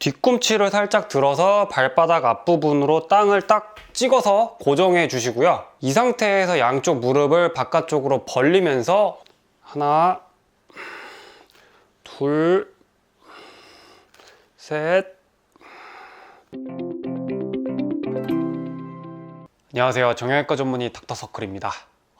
뒤꿈치를 살짝 들어서 발바닥 앞부분으로 땅을 딱 찍어서 고정해 주시고요. 이 상태에서 양쪽 무릎을 바깥쪽으로 벌리면서 하나, 둘, 셋. 안녕하세요. 정형외과 전문의 닥터서클입니다.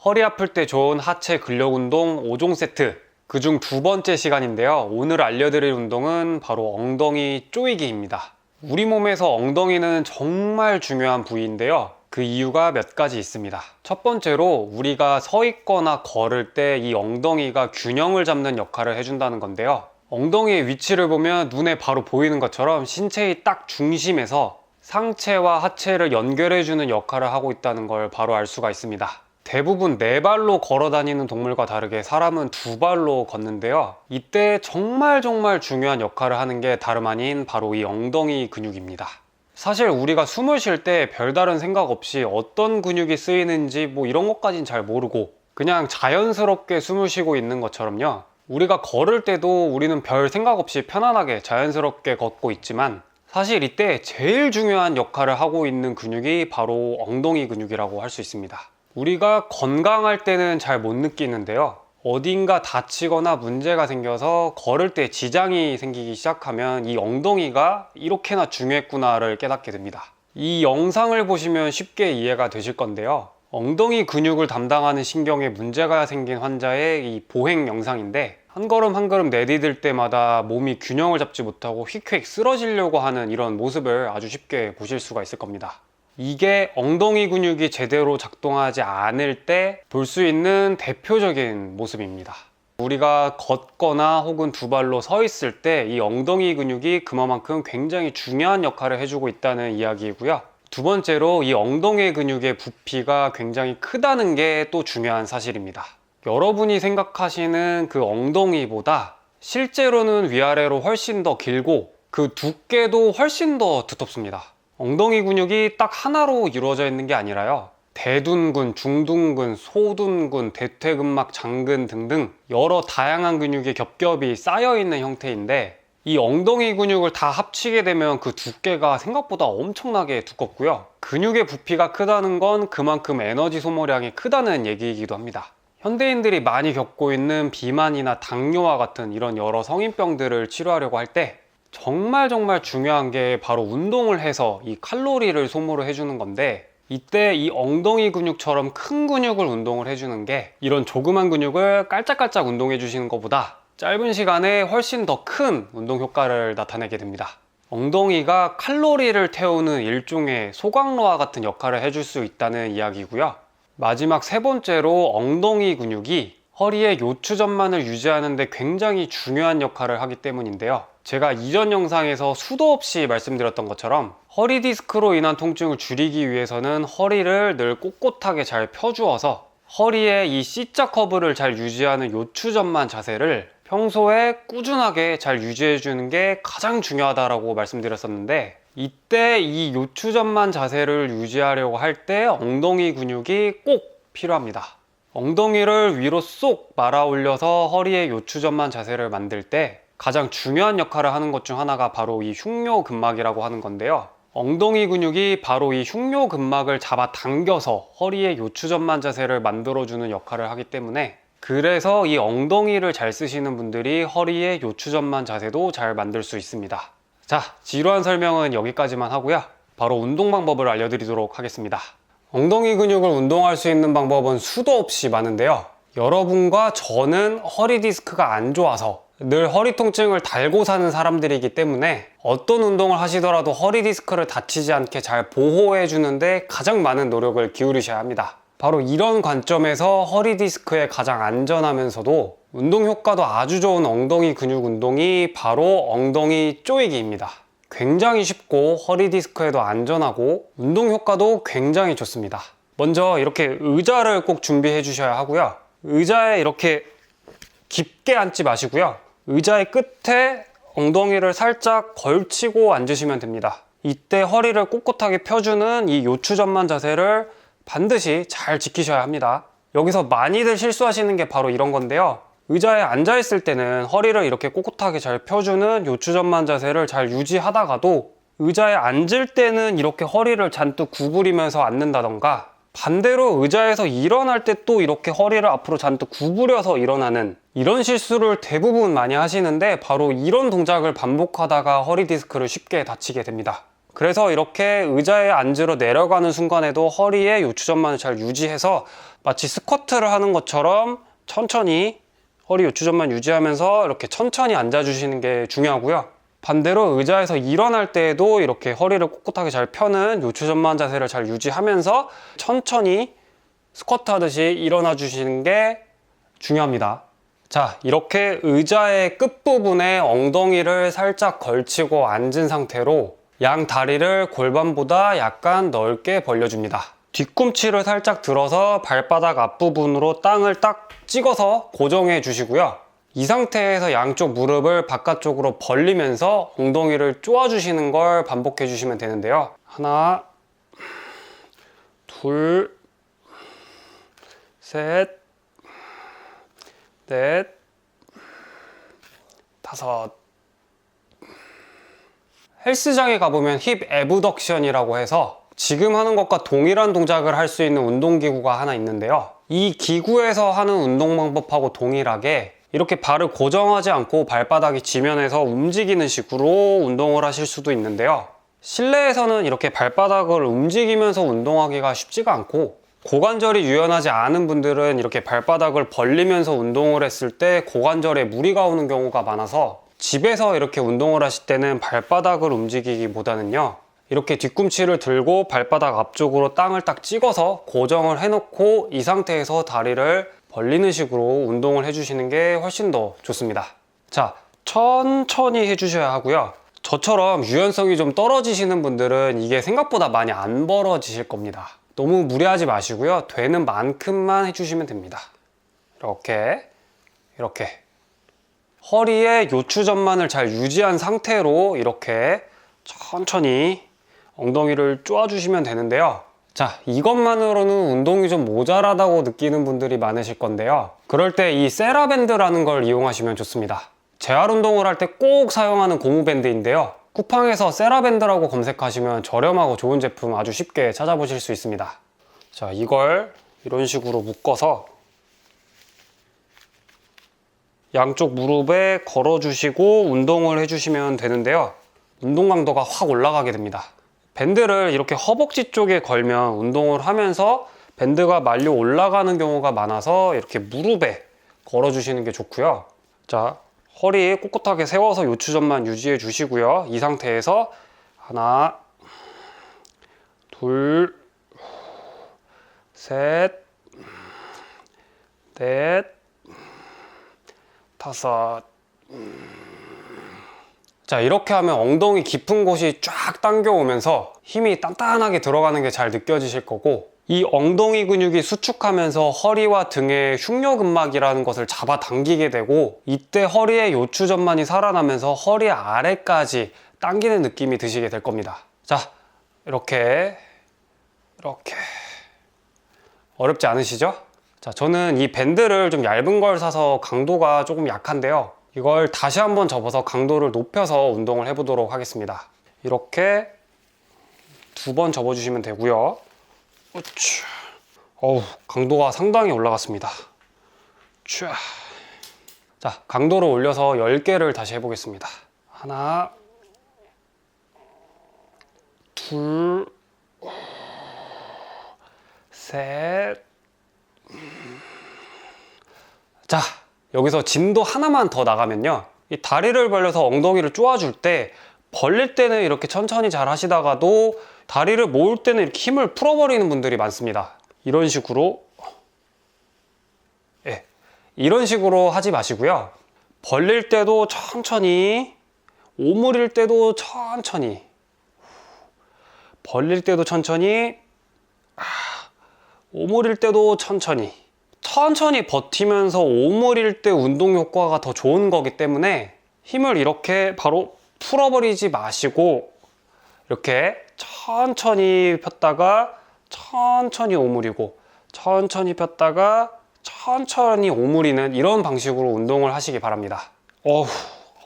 허리 아플 때 좋은 하체 근력 운동 5종 세트, 그중 두 번째 시간인데요. 오늘 알려드릴 운동은 바로 엉덩이 조이기입니다. 우리 몸에서 엉덩이는 정말 중요한 부위인데요. 그 이유가 몇 가지 있습니다. 첫 번째로 우리가 서 있거나 걸을 때 이 엉덩이가 균형을 잡는 역할을 해준다는 건데요. 엉덩이의 위치를 보면 눈에 바로 보이는 것처럼 신체의 딱 중심에서 상체와 하체를 연결해주는 역할을 하고 있다는 걸 바로 알 수가 있습니다. 대부분 네 발로 걸어 다니는 동물과 다르게 사람은 두 발로 걷는데요. 이때 정말 중요한 역할을 하는 게 다름 아닌 바로 이 엉덩이 근육입니다. 사실 우리가 숨을 쉴 때 별다른 생각 없이 어떤 근육이 쓰이는지 이런 것까진 잘 모르고 그냥 자연스럽게 숨을 쉬고 있는 것처럼요. 우리가 걸을 때도 우리는 별 생각 없이 편안하게 자연스럽게 걷고 있지만 사실 이때 제일 중요한 역할을 하고 있는 근육이 바로 엉덩이 근육이라고 할 수 있습니다. 우리가 건강할 때는 잘 못 느끼는데요. 어딘가 다치거나 문제가 생겨서 걸을 때 지장이 생기기 시작하면 이 엉덩이가 이렇게나 중요했구나를 깨닫게 됩니다. 이 영상을 보시면 쉽게 이해가 되실 건데요. 엉덩이 근육을 담당하는 신경에 문제가 생긴 환자의 이 보행 영상인데 한 걸음 한 걸음 내디딜 때마다 몸이 균형을 잡지 못하고 휙휙 쓰러지려고 하는 이런 모습을 아주 쉽게 보실 수가 있을 겁니다. 이게 엉덩이 근육이 제대로 작동하지 않을 때 볼 수 있는 대표적인 모습입니다. 우리가 걷거나 혹은 두 발로 서 있을 때 이 엉덩이 근육이 그만큼 굉장히 중요한 역할을 해주고 있다는 이야기이고요. 두 번째로 이 엉덩이 근육의 부피가 굉장히 크다는 게 또 중요한 사실입니다. 여러분이 생각하시는 그 엉덩이보다 실제로는 위아래로 훨씬 더 길고 그 두께도 훨씬 더 두텁습니다. 엉덩이 근육이 딱 하나로 이루어져 있는 게 아니라요. 대둔근, 중둔근, 소둔근, 대퇴근막, 장근 등등 여러 다양한 근육이 겹겹이 쌓여있는 형태인데 이 엉덩이 근육을 다 합치게 되면 그 두께가 생각보다 엄청나게 두껍고요. 근육의 부피가 크다는 건 그만큼 에너지 소모량이 크다는 얘기이기도 합니다. 현대인들이 많이 겪고 있는 비만이나 당뇨와 같은 이런 여러 성인병들을 치료하려고 할 때 정말 중요한 게 바로 운동을 해서 이 칼로리를 소모를 해주는 건데 이때 이 엉덩이 근육처럼 큰 근육을 운동을 해주는 게 이런 조그만 근육을 깔짝깔짝 운동해 주시는 것보다 짧은 시간에 훨씬 더 큰 운동 효과를 나타내게 됩니다. 엉덩이가 칼로리를 태우는 일종의 소각로와 같은 역할을 해줄 수 있다는 이야기고요. 마지막 세 번째로 엉덩이 근육이 허리의 요추전만을 유지하는 데 굉장히 중요한 역할을 하기 때문인데요. 제가 이전 영상에서 수도 없이 말씀드렸던 것처럼 허리 디스크로 인한 통증을 줄이기 위해서는 허리를 늘 꼿꼿하게 잘 펴주어서 허리의 이 C자 커브를 잘 유지하는 요추전만 자세를 평소에 꾸준하게 잘 유지해 주는 게 가장 중요하다고 말씀드렸었는데 이때 이 요추전만 자세를 유지하려고 할 때 엉덩이 근육이 꼭 필요합니다. 엉덩이를 위로 쏙 말아 올려서 허리의 요추전만 자세를 만들 때 가장 중요한 역할을 하는 것 중 하나가 바로 이 흉묘근막이라고 하는 건데요. 엉덩이 근육이 바로 이 흉묘근막을 잡아 당겨서 허리의 요추전만 자세를 만들어주는 역할을 하기 때문에 그래서 이 엉덩이를 잘 쓰시는 분들이 허리의 요추전만 자세도 잘 만들 수 있습니다. 자, 지루한 설명은 여기까지만 하고요. 바로 운동 방법을 알려드리도록 하겠습니다. 엉덩이 근육을 운동할 수 있는 방법은 수도 없이 많은데요. 여러분과 저는 허리 디스크가 안 좋아서 늘 허리 통증을 달고 사는 사람들이기 때문에 어떤 운동을 하시더라도 허리 디스크를 다치지 않게 잘 보호해 주는데 가장 많은 노력을 기울이셔야 합니다. 바로 이런 관점에서 허리 디스크에 가장 안전하면서도 운동 효과도 아주 좋은 엉덩이 근육 운동이 바로 엉덩이 조이기입니다. 굉장히 쉽고 허리 디스크에도 안전하고 운동 효과도 굉장히 좋습니다. 먼저 이렇게 의자를 꼭 준비해 주셔야 하고요. 의자에 이렇게 깊게 앉지 마시고요. 의자의 끝에 엉덩이를 살짝 걸치고 앉으시면 됩니다. 이때 허리를 꼿꼿하게 펴주는 이 요추전만 자세를 반드시 잘 지키셔야 합니다. 여기서 많이들 실수하시는 게 바로 이런 건데요. 의자에 앉아 있을 때는 허리를 이렇게 꼿꼿하게 잘 펴주는 요추전만 자세를 잘 유지하다가도 의자에 앉을 때는 이렇게 허리를 잔뜩 구부리면서 앉는다던가, 반대로 의자에서 일어날 때 또 이렇게 허리를 앞으로 잔뜩 구부려서 일어나는 이런 실수를 대부분 많이 하시는데, 바로 이런 동작을 반복하다가 허리 디스크를 쉽게 다치게 됩니다. 그래서 이렇게 의자에 앉으러 내려가는 순간에도 허리에 요추전만을 잘 유지해서 마치 스쿼트를 하는 것처럼 천천히 허리 요추전만 유지하면서 이렇게 천천히 앉아주시는 게 중요하고요. 반대로 의자에서 일어날 때에도 이렇게 허리를 꼿꼿하게 잘 펴는 요추전만 자세를 잘 유지하면서 천천히 스쿼트 하듯이 일어나 주시는 게 중요합니다. 자, 이렇게 의자의 끝부분에 엉덩이를 살짝 걸치고 앉은 상태로 양 다리를 골반보다 약간 넓게 벌려줍니다. 뒤꿈치를 살짝 들어서 발바닥 앞부분으로 땅을 딱 찍어서 고정해 주시고요. 이 상태에서 양쪽 무릎을 바깥쪽으로 벌리면서 엉덩이를 쪼아주시는 걸 반복해 주시면 되는데요. 하나, 둘, 셋, 넷, 다섯. 헬스장에 가보면 힙 애브덕션이라고 해서 지금 하는 것과 동일한 동작을 할 수 있는 운동기구가 하나 있는데요. 이 기구에서 하는 운동 방법하고 동일하게 이렇게 발을 고정하지 않고 발바닥이 지면에서 움직이는 식으로 운동을 하실 수도 있는데요. 실내에서는 이렇게 발바닥을 움직이면서 운동하기가 쉽지가 않고, 고관절이 유연하지 않은 분들은 이렇게 발바닥을 벌리면서 운동을 했을 때 고관절에 무리가 오는 경우가 많아서, 집에서 이렇게 운동을 하실 때는 발바닥을 움직이기보다는요, 이렇게 뒤꿈치를 들고 발바닥 앞쪽으로 땅을 딱 찍어서 고정을 해놓고 이 상태에서 다리를 벌리는 식으로 운동을 해주시는 게 훨씬 더 좋습니다. 자, 천천히 해주셔야 하고요. 저처럼 유연성이 좀 떨어지시는 분들은 이게 생각보다 많이 안 벌어지실 겁니다. 너무 무리하지 마시고요. 되는 만큼만 해주시면 됩니다. 이렇게 허리에 요추전만을 잘 유지한 상태로 이렇게 천천히 엉덩이를 쪼아주시면 되는데요. 자, 이것만으로는 운동이 좀 모자라다고 느끼는 분들이 많으실 건데요. 그럴 때 이 세라밴드라는 걸 이용하시면 좋습니다. 재활 운동을 할 때 꼭 사용하는 고무밴드인데요. 쿠팡에서 세라밴드라고 검색하시면 저렴하고 좋은 제품 아주 쉽게 찾아보실 수 있습니다. 자, 이걸 이런 식으로 묶어서 양쪽 무릎에 걸어주시고 운동을 해주시면 되는데요. 운동 강도가 확 올라가게 됩니다. 밴드를 이렇게 허벅지 쪽에 걸면 운동을 하면서 밴드가 말려 올라가는 경우가 많아서 이렇게 무릎에 걸어주시는 게 좋고요. 자, 허리 꼿꼿하게 세워서 요추전만 유지해 주시고요. 이 상태에서 하나, 둘, 셋, 넷, 다섯. 자, 이렇게 하면 엉덩이 깊은 곳이 쫙 당겨오면서 힘이 단단하게 들어가는 게 잘 느껴지실 거고, 이 엉덩이 근육이 수축하면서 허리와 등의 흉려근막이라는 것을 잡아당기게 되고, 이때 허리에 요추전만이 살아나면서 허리 아래까지 당기는 느낌이 드시게 될 겁니다. 자, 이렇게 어렵지 않으시죠? 자, 저는 이 밴드를 좀 얇은 걸 사서 강도가 조금 약한데요. 이걸 다시 한번 접어서 강도를 높여서 운동을 해보도록 하겠습니다. 이렇게 2번 접어주시면 되고요. 어우, 강도가 상당히 올라갔습니다. 자, 강도를 올려서 10개를 다시 해보겠습니다. 하나, 둘, 셋. 자, 여기서 진도 하나만 더 나가면요, 이 다리를 벌려서 엉덩이를 쪼아줄 때, 벌릴 때는 이렇게 천천히 잘 하시다가도 다리를 모을 때는 이렇게 힘을 풀어버리는 분들이 많습니다. 이런 식으로, 이런 식으로 하지 마시고요. 벌릴 때도 천천히, 오므릴 때도 천천히, 벌릴 때도 천천히, 오므릴 때도 천천히 버티면서 오므릴 때 운동 효과가 더 좋은 거기 때문에 힘을 이렇게 바로 풀어버리지 마시고, 이렇게 천천히 폈다가 천천히 오므리고, 천천히 폈다가 천천히 오므리는 이런 방식으로 운동을 하시기 바랍니다. 어후,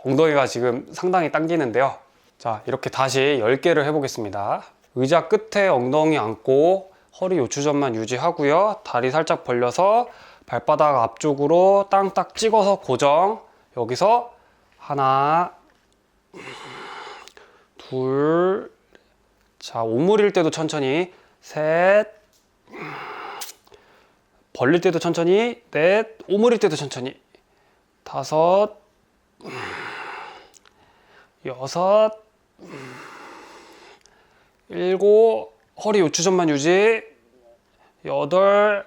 엉덩이가 지금 상당히 당기는데요. 자, 이렇게 다시 10개를 해보겠습니다. 의자 끝에 엉덩이 안고 허리 요추점만 유지하고요. 다리 살짝 벌려서 발바닥 앞쪽으로 땅 딱 찍어서 고정. 여기서 하나, 둘, 자, 오므릴 때도 천천히, 셋, 벌릴 때도 천천히, 넷, 오므릴 때도 천천히, 다섯, 여섯, 일곱, 허리 요추점만 유지, 여덟,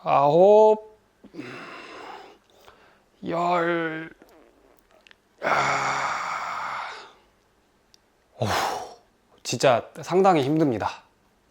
아홉, 열. 진짜 상당히 힘듭니다.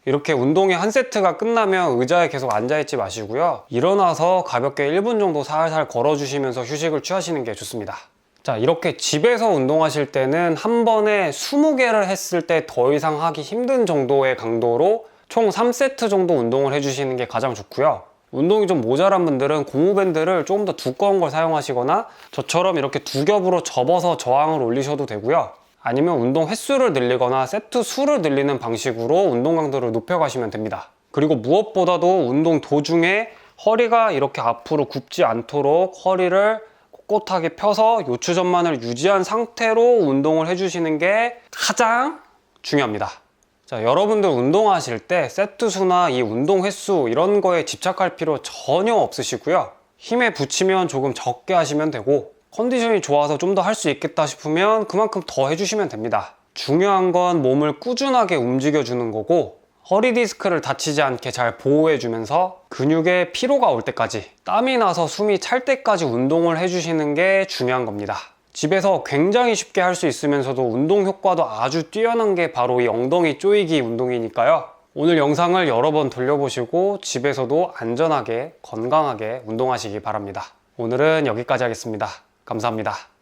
이렇게 운동의 한 세트가 끝나면 의자에 계속 앉아있지 마시고요. 일어나서 가볍게 1분 정도 살살 걸어주시면서 휴식을 취하시는 게 좋습니다. 자, 이렇게 집에서 운동하실 때는 한 번에 20개를 했을 때 더 이상 하기 힘든 정도의 강도로 총 3세트 정도 운동을 해주시는 게 가장 좋고요. 운동이 좀 모자란 분들은 고무밴드를 조금 더 두꺼운 걸 사용하시거나 저처럼 이렇게 두 겹으로 접어서 저항을 올리셔도 되고요. 아니면 운동 횟수를 늘리거나 세트 수를 늘리는 방식으로 운동 강도를 높여가시면 됩니다. 그리고 무엇보다도 운동 도중에 허리가 이렇게 앞으로 굽지 않도록 허리를 꼿꼿하게 펴서 요추전만을 유지한 상태로 운동을 해주시는 게 가장 중요합니다. 자, 여러분들 운동하실 때 세트 수나 이 운동 횟수 이런 거에 집착할 필요 전혀 없으시고요. 힘에 붙이면 조금 적게 하시면 되고 컨디션이 좋아서 좀 더 할 수 있겠다 싶으면 그만큼 더 해주시면 됩니다. 중요한 건 몸을 꾸준하게 움직여주는 거고 허리 디스크를 다치지 않게 잘 보호해주면서 근육에 피로가 올 때까지 땀이 나서 숨이 찰 때까지 운동을 해주시는 게 중요한 겁니다. 집에서 굉장히 쉽게 할 수 있으면서도 운동 효과도 아주 뛰어난 게 바로 이 엉덩이 조이기 운동이니까요. 오늘 영상을 여러 번 돌려보시고 집에서도 안전하게 건강하게 운동하시기 바랍니다. 오늘은 여기까지 하겠습니다. 감사합니다.